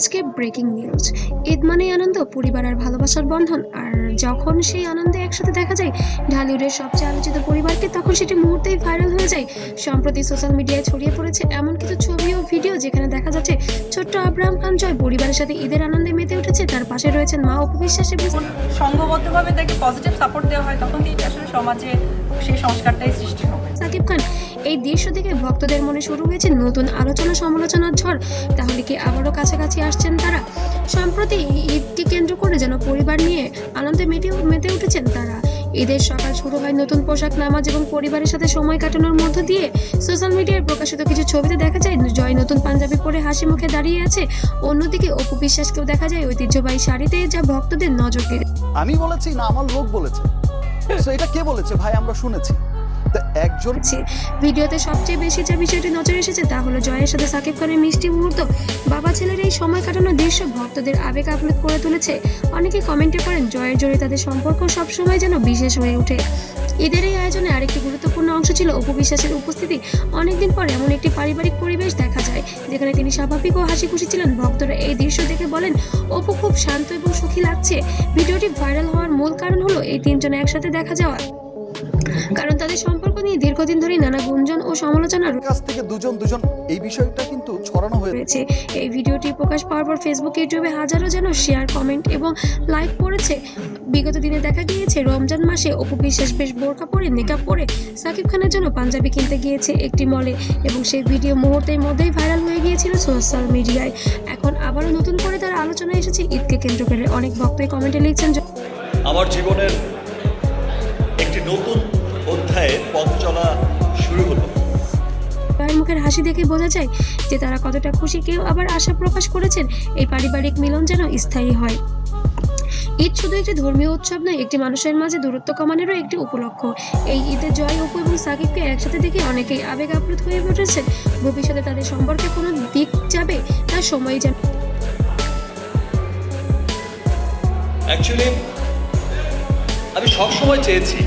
আজকে breaking news. Eid মানেই আনন্দ, পরিবার আর ভালোবাসার বন্ধন। আর যখন সেই আনন্দে একসাথে দেখা যায় ঢালিউডের সবচেয়ে আলোচিত পরিবারকে, তখন সেটি মুহূর্তেই ভাইরাল হয়ে যায়। সম্প্রতি সোশ্যাল মিডিয়ায় ছড়িয়ে পড়েছে এমন কিছু ছবি ও ভিডিও যেখানে দেখা যাচ্ছে ছোট্ট আব্রাহাম খান জয় পরিবারের সাথে ঈদের আনন্দে মেতে উঠেছে। তার পাশে রয়েছেন মা অপু বিশ্বাস এবং যখন সংঘবদ্ধভাবে তাকে পজিটিভ সাপোর্ট দেওয়া হয় তখন কিন্তু আসলে সমাজে সেই সংস্কারটাই সৃষ্টি হবে। সাকিব খান। এই দৃশ্য দেখে ভক্তদের মনে শুরু হয়েছে নতুন আলোচনা সমালোচনার ঝড়। তাহলে কি আবারও কাছাকাছি আসছেন তারা? সম্প্রতি ঈদকে কেন্দ্র করে যেন পরিবার নিয়ে আনন্দে মেতে উঠেছেন তারা। ঈদের সকাল শুরু হয় নতুন পোশাক, নামাজ এবং পরিবারের সাথে সময় কাটানোর মধ্য দিয়ে। সোশ্যাল মিডিয়ায় প্রকাশিত কিছু ছবিতে দেখা যায় জয় নতুন পাঞ্জাবি পরে হাসি মুখে দাঁড়িয়ে আছে। অন্যদিকে অপু বিশ্বাসকেও দেখা যায় ঐতিহ্যবাহী শাড়িতে, যা ভক্তদের নজর কেড়ে। আমি বলেছি না, আমার লোক বলেছে। তো এটা কে বলেছে ভাই? আমরা শুনেছি তো একজন। ভিডিওতে সবচেয়ে বেশি যে বিষয়টি নজরে এসেছে তা হলো জয়ের সাথে সাকিব খানের মিষ্টি মুহূর্ত। বাবা ছেলের এই সময় কাটানোর দৃশ্য ভক্তদের আবেগ আপ্লুত করে তুলেছে। অনেকে কমেন্টে করেন জয়ের জোরে তাদের সম্পর্ক সবসময় যেন বিশেষ হয়ে ওঠে। ঈদের এই আয়োজনে আরেকটি গুরুত্বপূর্ণ অংশ ছিল অপু বিশ্বাসের উপস্থিতি। অনেকদিন পর এমন একটি পারিবারিক পরিবেশ দেখা যায় যেখানে তিনি স্বাভাবিক ও হাসি খুশি ছিলেন। ভক্তরা এই দৃশ্য দেখে বলেন অপু খুব শান্ত এবং সুখী লাগছে। ভিডিওটি ভাইরাল হওয়ার মূল কারণ হলো এই তিনজন একসাথে দেখা যাওয়া, কারণ তাদের সম্পর্ক নিয়ে দীর্ঘদিন ধরে নানা গুঞ্জন ও সমালোচনা কাছ থেকে দুজন এই বিষয়টা কিন্তু ছড়ানো হয়েছে। রয়েছে। এই ভিডিওটি প্রকাশ পাওয়ার পর ফেসবুক, ইউটিউবে হাজারো যেন শেয়ার, কমেন্ট এবং লাইক পড়েছে। বিগত দিনে দেখা গিয়েছে রমজান মাসে অপু বিশ্বাস বেশ বোরকা পরে, নিকাব পরে সাকিব খানের জন্য পাঞ্জাবি কিনতে গিয়েছে একটি মলে, এবং সেই ভিডিও মুহূর্তের মধ্যেই ভাইরাল হয়ে গিয়েছিল সোশ্যাল মিডিয়ায়। এখন আবারও নতুন করে তার আলোচনায় এসেছে ঈদকে কেন্দ্র করে। অনেক ভক্তই কমেন্টে লিখছেন আমার জীবনের একটি নতুন অধ্যায়ে পথ চলা শুরু হলো। জয়ের মুখের হাসি দেখে বোঝা যায় যে তারা কতটা খুশি। কেউ আবার আশা প্রকাশ করেছেন এই পারিবারিক মিলন যেন স্থায়ী হয়। ঈদ শুধু একটি ধর্মীয় উৎসব নয়, একটি মানুষের মাঝে দূরত্ব কমানোরও একটি উপলক্ষ। এই ঈদে জয়, অপু এবং সাকিবকে একসাথে দেখে অনেকেই আবেগ আপ্লুত হয়ে উঠেছেন। ভবিষ্যতে তাদের সম্পর্কে কোনো দিক যাবে তার সময় যেন অ্যাকচুয়ালি আমি সবসময় চেয়েছি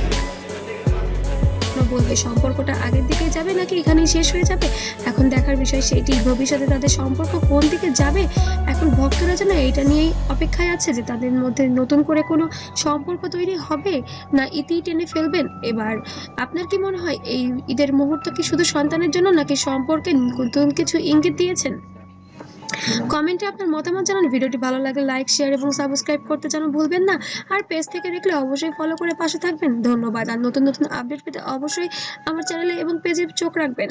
বলবে সম্পর্কটা আগের দিকে যাবে নাকি এখানেই শেষ হয়ে যাবে। এখন দেখার বিষয় সেটি, ভবিষ্যতে তাদের সম্পর্ক কোন দিকে যাবে। এখন ভক্তরা যেন এইটা নিয়েই অপেক্ষায় আছে যে তাদের মধ্যে নতুন করে কোনো সম্পর্ক তৈরি হবে না ইতি টেনে ফেলবেন। এবার আপনার কি মনে হয় এই ঈদের মুহূর্ত কি শুধু সন্তানের জন্য, নাকি সম্পর্কে নতুন কিছু ইঙ্গিত দিয়েছেন? কমেন্টে আপনার মতামত জানান। ভিডিওটি ভালো লাগলে লাইক, শেয়ার এবং সাবস্ক্রাইব করতে যেন ভুলবেন না। আর পেজ থেকে দেখলে অবশ্যই ফলো করে পাশে থাকবেন। ধন্যবাদ। আর নতুন নতুন আপডেট পেতে অবশ্যই আমার চ্যানেলে এবং পেজে চোখ রাখবেন।